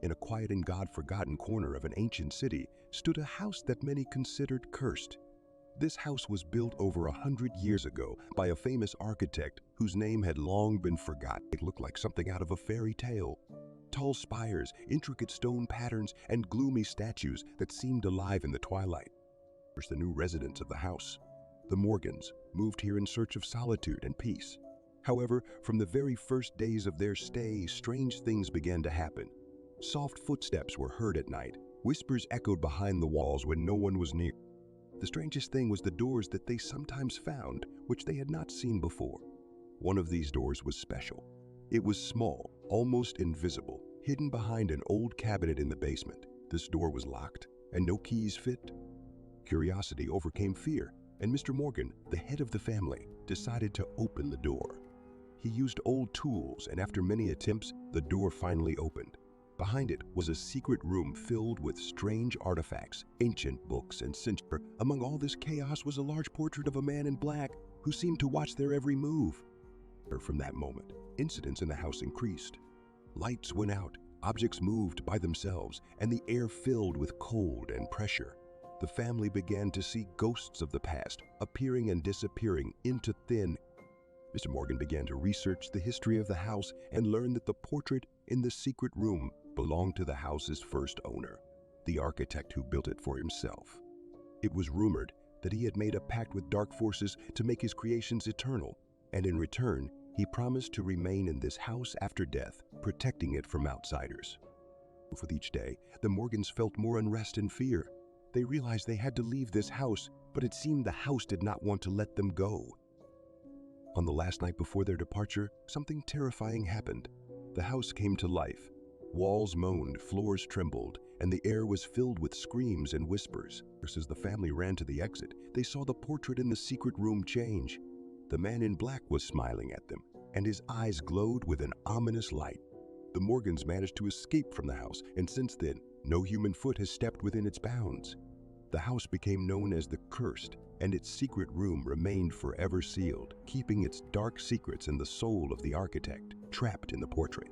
In a quiet and God-forgotten corner of an ancient city stood a house that many considered cursed. This house was built over 100 years ago by a famous architect whose name had long been forgotten. It looked like something out of a fairy tale. Tall spires, intricate stone patterns, and gloomy statues that seemed alive in the twilight. The new residents of the house, the Morgans, moved here in search of solitude and peace. However, from the very first days of their stay, strange things began to happen. Soft footsteps were heard at night. Whispers echoed behind the walls when no one was near. The strangest thing was the doors that they sometimes found, which they had not seen before. One of these doors was special. It was small, almost invisible, hidden behind an old cabinet in the basement. This door was locked, and no keys fit. Curiosity overcame fear, and Mr. Morgan, the head of the family, decided to open the door. He used old tools, and after many attempts, the door finally opened. Behind it was a secret room filled with strange artifacts, ancient books, and centuries. Among all this chaos was a large portrait of a man in black who seemed to watch their every move. From that moment, incidents in the house increased. Lights went out, objects moved by themselves, and the air filled with cold and pressure. The family began to see ghosts of the past appearing and disappearing into thin. Mr. Morgan began to research the history of the house and learned that the portrait in the secret room belonged to the house's first owner, the architect who built it for himself. It was rumored that he had made a pact with dark forces to make his creations eternal, and in return, he promised to remain in this house after death, protecting it from outsiders. With each day, the Morgans felt more unrest and fear. They realized they had to leave this house, but it seemed the house did not want to let them go. On the last night before their departure, something terrifying happened. The house came to life. Walls moaned, floors trembled, and the air was filled with screams and whispers. As the family ran to the exit, they saw the portrait in the secret room change. The man in black was smiling at them, and his eyes glowed with an ominous light. The Morgans managed to escape from the house, and since then, no human foot has stepped within its bounds. The house became known as the Cursed, and its secret room remained forever sealed, keeping its dark secrets in the soul of the architect, trapped in the portrait.